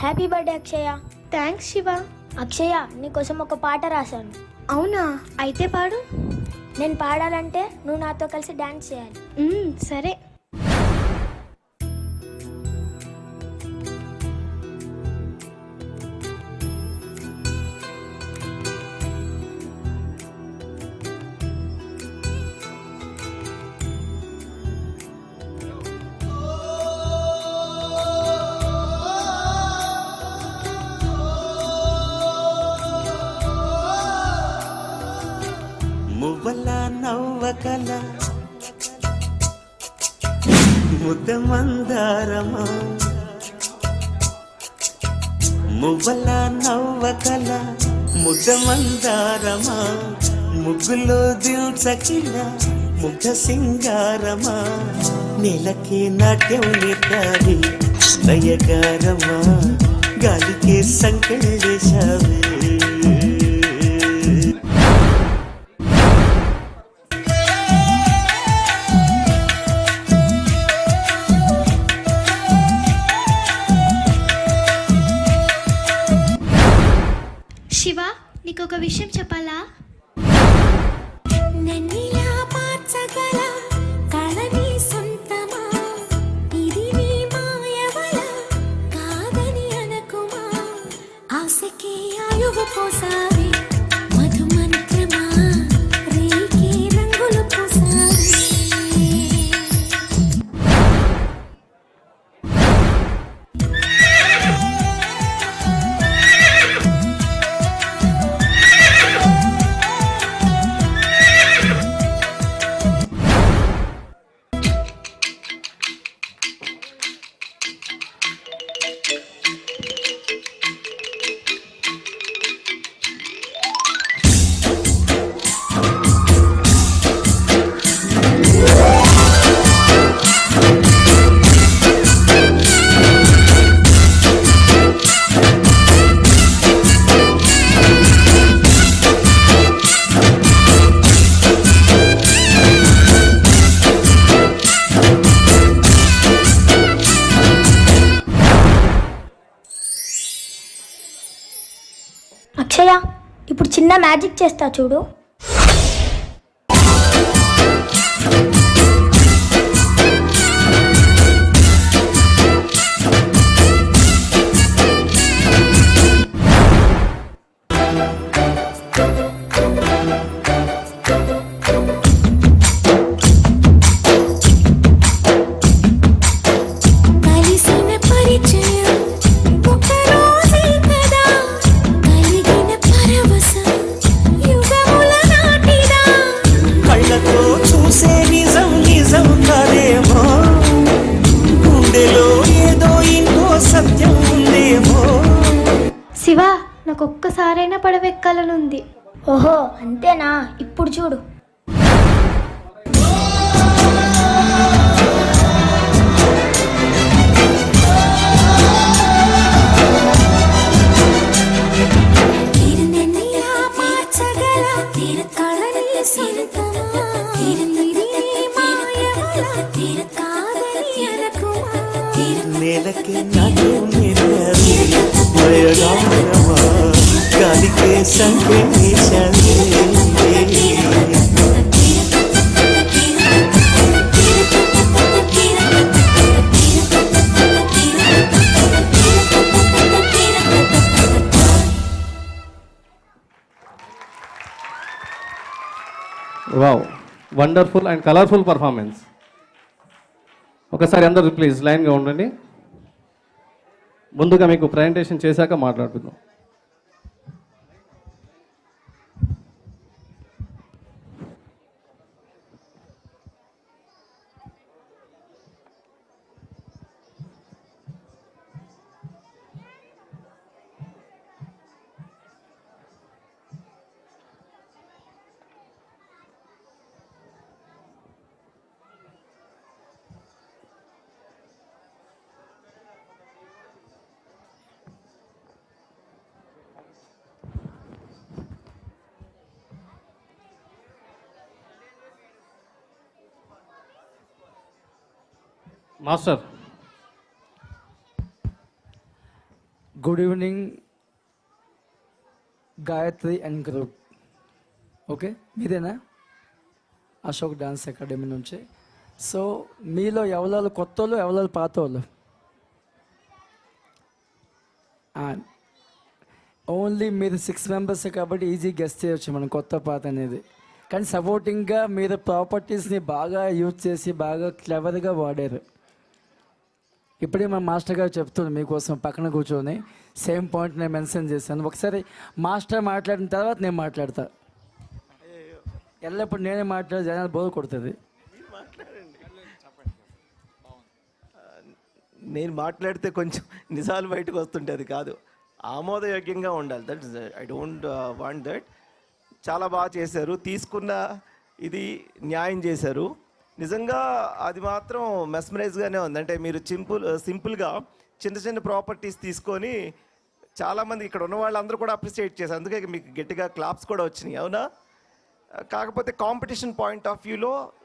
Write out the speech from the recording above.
Happy birthday అక్షయ. Thanks Shiva. అక్షయ, నీకోసం ఒక పాట రాశాను. అవునా? అయితే పాడు. నేను పాడాలంటే నువ్వు నాతో కలిసి డాన్స్ చేయాలి. సరే. మువ్వల నవ్వకల ముద్ద మందారమా, మువ్వల నవ్వకల ముద్ద మందారమా, ముగ్గులో దిల్చకిల ముగ్ధ సింగారమా, నేలకి నాట్యం నేర్పావి నయగారమా, గాలికి సంకెళ్ళేశావే. శివ, నీకు ఒక విషయం చెప్పాలా? ఆశకి ఆయువు పోసావి మధు మంత్రమా, రేకి రంగులు పోసావి. అక్షయ, ఇప్పుడు చిన్న మ్యాజిక్ చేస్తా చూడు. శివ, నాకు ఒక్కసారైనా పడవెక్కాలనుంది. ఓహో, అంతేనా? ఇప్పుడు చూడు. నేలకి నాట్యం నేర్పావి నయగారమా, గాలికి సంకెళ్ళేశావే. Wow, wonderful and colourful performance. ఒకసారి అందరూ ప్లీజ్ లైన్గా ఉండండి. ముందుగా మీకు ప్రజెంటేషన్ చేశాక మాట్లాడుకుందాం. Master, good evening Gayatri and group. Okay, మీదేనా? అశోక్ డాన్స్ అకాడమీ నుంచి. సో మీలో ఎవరు కొత్త వాళ్ళు, ఎవరు పాత వాళ్ళు? ఓన్లీ మీరు 6 మెంబర్స్ కాబట్టి ఈజీ గెస్ట్ చేయొచ్చు మనం కొత్త పాత అనేది. కానీ సపోర్టింగ్గా మీరు ప్రాపర్టీస్ని బాగా యూజ్ చేసి బాగా క్లెవర్గా వాడారు. ఇప్పుడే మా మాస్టర్ గారు చెప్తున్నాను మీకోసం పక్కన కూర్చొని సేమ్ పాయింట్ నేను మెన్షన్ చేశాను. ఒకసారి మాస్టర్ మాట్లాడిన తర్వాత నేను మాట్లాడతా. ఎల్లప్పుడు నేనే మాట్లాడే జనాలు బోర్ కొడుతుంది. నేను మాట్లాడితే కొంచెం నిజాలు బయటకు వస్తుంటే అది కాదు, ఆమోదయోగ్యంగా ఉండాలి. That is I don't want that. చాలా బాగా చేశారు, తీసుకున్న ఇది న్యాయం చేశారు. నిజంగా అది మాత్రం మెస్మరైజ్గానే ఉంది. అంటే మీరు సింపుల్గా చిన్న చిన్న ప్రాపర్టీస్ తీసుకొని చాలామంది ఇక్కడ ఉన్న వాళ్ళందరూ కూడా అప్రిషియేట్ చేశారు. అందుకే మీకు గట్టిగా క్లాప్స్ కూడా వచ్చినాయి, అవునా? కాకపోతే కాంపిటీషన్ పాయింట్ ఆఫ్ వ్యూలో